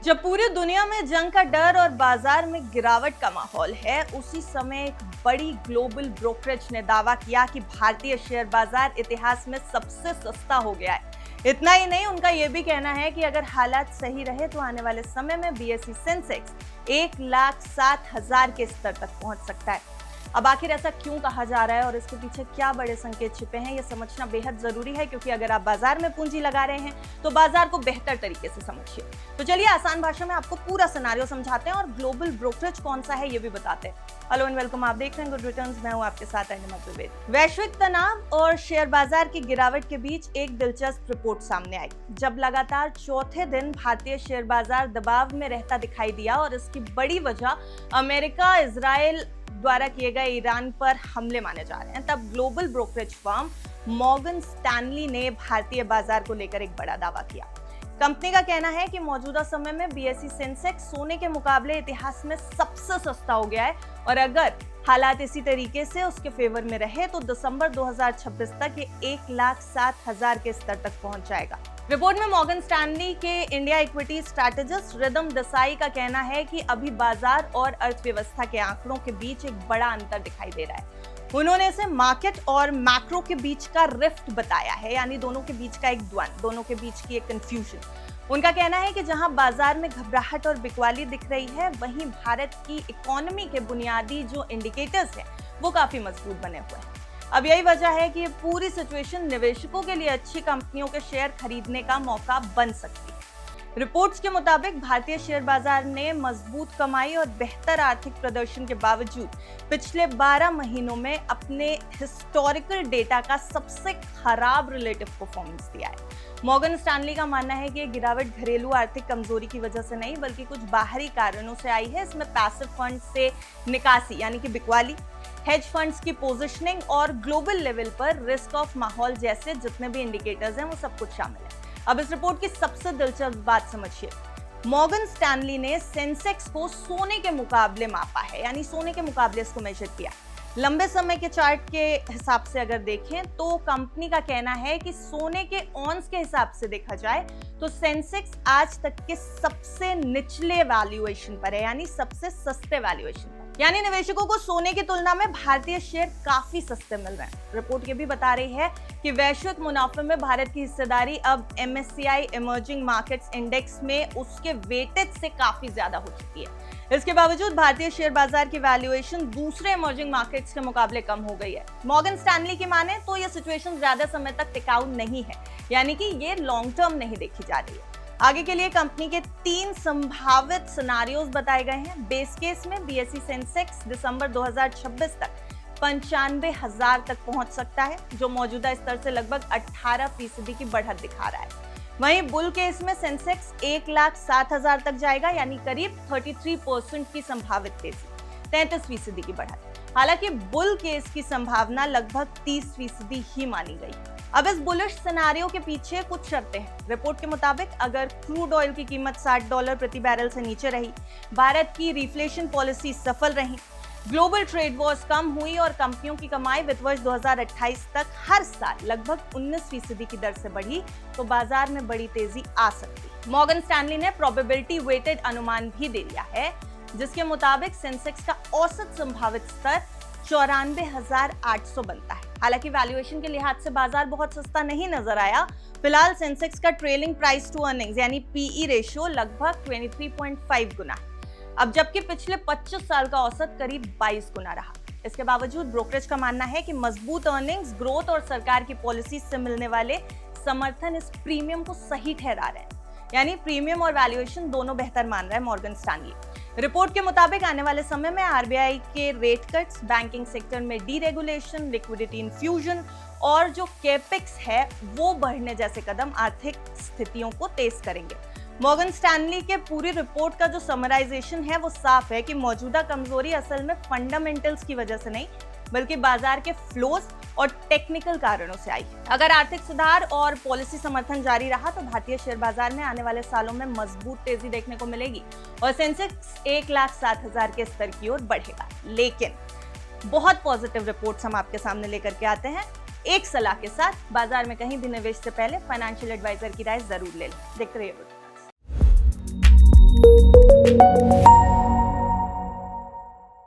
जब पूरी दुनिया में जंग का डर और बाजार में गिरावट का माहौल है, उसी समय एक बड़ी ग्लोबल ब्रोकरेज ने दावा किया कि भारतीय शेयर बाजार इतिहास में सबसे सस्ता हो गया है। इतना ही नहीं, उनका यह भी कहना है कि अगर हालात सही रहे तो आने वाले समय में बीएसई सेंसेक्स 1,07,000 के स्तर तक पहुंच सकता है। अब आखिर ऐसा क्यों कहा जा रहा है और इसके पीछे क्या बड़े संकेत छिपे हैं, ये समझना बेहद जरूरी है, क्योंकि अगर आप बाजार में पूंजी लगा रहे हैं तो बाजार को बेहतर तरीके से समझिए। तो चलिए आसान भाषा में आपको पूरा सिनेरियो समझाते हैं और ग्लोबल ब्रोकरेज कौन सा है ये भी बताते हैं। हेलो एंड वेलकम, आप देख रहे हैं गुड रिटर्न्स। मैं हूं आपके साथ अनिमा द्विवेदी। वैश्विक तनाव और शेयर बाजार की गिरावट के बीच एक दिलचस्प रिपोर्ट सामने आई, जब लगातार चौथे दिन भारतीय शेयर बाजार दबाव में रहता दिखाई दिया और इसकी बड़ी वजह अमेरिका इजराइल द्वारा किए गए ईरान पर हमले माने जा रहे हैं। तब global brokerage firm Morgan Stanley ने भारतीय बाजार को लेकर एक बड़ा दावा किया। कंपनी का कहना है कि मौजूदा समय में बीएसई सेंसेक्स सोने के मुकाबले इतिहास में सबसे सस्ता हो गया है और अगर हालात इसी तरीके से उसके फेवर में रहे तो दिसंबर 2026 तक ये 1,07,000 के स्तर तक पहुंच जाएगा। रिपोर्ट में मॉर्गन स्टैनली के India equity strategist rhythm Desai का कहना है कि अभी बाजार और अर्थव्यवस्था के आंकड़ों के बीच एक बड़ा अंतर दिखाई दे रहा है। उन्होंने इसे मार्केट और मैक्रो के बीच का रिफ्ट बताया है, यानी दोनों के बीच का एक द्वंद्व, दोनों के बीच की एक कंफ्यूजन। उनका कहना है कि जहां बाजार में घबराहट और बिकवाली दिख रही है, वहीं भारत की इकोनॉमी के बुनियादी जो इंडिकेटर्स हैं वो काफी मजबूत बने हुए हैं। अब यही वजह है कि ये पूरी सिचुएशन निवेशकों के लिए अच्छी कंपनियों के शेयर खरीदने का मौका बन सकती है। रिपोर्ट्स के मुताबिक भारतीय शेयर बाजार ने मजबूत कमाई और बेहतर आर्थिक प्रदर्शन के बावजूद पिछले 12 महीनों में अपने हिस्टोरिकल डेटा का सबसे खराब रिलेटिव परफॉर्मेंस दिया है। मॉर्गन स्टैनली का मानना है कि ये गिरावट घरेलू आर्थिक कमजोरी की वजह से नहीं बल्कि कुछ बाहरी कारणों से आई है। इसमें पैसिव फंड से निकासी यानी कि बिकवाली, हेज फंड्स की पोजीशनिंग और ग्लोबल लेवल पर रिस्क ऑफ माहौल जैसे जितने भी इंडिकेटर्स हैं वो सब कुछ शामिल है। अब इस रिपोर्ट की सबसे दिलचस्प बात समझिए। मॉर्गन स्टैनली ने सेंसेक्स को सोने के मुकाबले मापा है, यानी सोने के मुकाबले इसको मेजर किया। लंबे समय के चार्ट के हिसाब से अगर देखें तो कंपनी का कहना है कि सोने के ऑन्स के हिसाब से देखा जाए तो सेंसेक्स आज तक के सबसे निचले वैल्यूएशन पर है, यानी सबसे सस्ते वैल्यूएशन पर। यानी निवेशकों को सोने की तुलना में भारतीय शेयर काफी सस्ते मिल रहे हैं। रिपोर्ट ये भी बता रही है कि वैश्विक मुनाफे में भारत की हिस्सेदारी अब MSCI इमर्जिंग मार्केट्स इंडेक्स में उसके वेटेज से काफी ज्यादा हो चुकी है। इसके बावजूद भारतीय शेयर बाजार की वैल्यूएशन दूसरे इमर्जिंग मार्केट्स के मुकाबले कम हो गई है। मॉर्गन स्टैनली की माने तो यह सिचुएशन ज्यादा समय तक टिकाऊ नहीं है, यानी कि ये लॉन्ग टर्म नहीं देखी जा रही है। आगे के लिए कंपनी के 3 संभावित सिनेरियोज बताए गए हैं। बेस केस में बीएसई सेंसेक्स दिसंबर 2026 तक 95,000 तक पहुंच सकता है, जो मौजूदा स्तर से लगभग 18% की बढ़त दिखा रहा है। वहीं बुल केस में सेंसेक्स 1,07,000 तक जाएगा, यानी करीब 33% की संभावित तेजी, 33% की बढ़त। हालांकि बुल केस की संभावना लगभग 30% ही मानी गई। अब इस बुलिश सिनेरियो के पीछे कुछ शर्तें हैं। रिपोर्ट के मुताबिक अगर क्रूड ऑयल की कीमत $60 प्रति बैरल से नीचे रही, भारत की रिफ्लेशन पॉलिसी सफल रही, ग्लोबल ट्रेड वॉर्स कम हुई और कंपनियों की कमाई वित्त वर्ष 2028 तक हर साल लगभग 19% की दर से बढ़ी, तो बाजार में बड़ी तेजी आ सकती। मॉर्गन स्टैनली ने प्रोबेबिलिटी वेटेड अनुमान भी दे दिया है, जिसके मुताबिक सेंसेक्स का औसत संभावित स्तर 94,800 बनता है। हालांकि वैल्यूएशन के लिहाज से बाजार बहुत सस्ता नहीं नजर आया। फिलहाल सेंसेक्स का ट्रेलिंग प्राइस टू अर्निंग्स यानी पीई रेशियो लगभग 23.5 गुना है, अब जबकि पिछले 25 साल का औसत करीब 22 गुना रहा। इसके बावजूद ब्रोकरेज का मानना है कि मजबूत अर्निंग्स, ग्रोथ और सरकार की पॉलिसी से मिलने वाले समर्थन इस प्रीमियम को सही ठहरा रहे हैं, यानी प्रीमियम और वैल्यूएशन दोनों बेहतर मान रहा है मॉर्गन स्टैनली। रिपोर्ट के मुताबिक आने वाले समय में आरबीआई के रेट कट्स, बैंकिंग सेक्टर में डीरेगुलेशन, लिक्विडिटी इन्फ्यूजन और जो कैपेक्स है वो बढ़ने जैसे कदम आर्थिक स्थितियों को तेज करेंगे। मॉर्गन स्टैनली के पूरी रिपोर्ट का जो समराइजेशन है वो साफ है कि मौजूदा कमजोरी असल में फंडामेंटल्स की वजह से नहीं बल्कि बाजार के फ्लोज और टेक्निकल कारणों से आई है। अगर आर्थिक सुधार और पॉलिसी समर्थन जारी रहा तो भारतीय शेयर बाजार में आने वाले सालों में मजबूत तेजी देखने को मिलेगी और सेंसेक्स 1,07,000 के स्तर की ओर बढ़ेगा। लेकिन बहुत पॉजिटिव रिपोर्ट्स हम आपके सामने लेकर के आते हैं। एक सलाह के साथ, बाजार में कहीं भी निवेश से पहले फाइनेंशियल एडवाइजर की राय जरूर ले लें। देखते रहिए।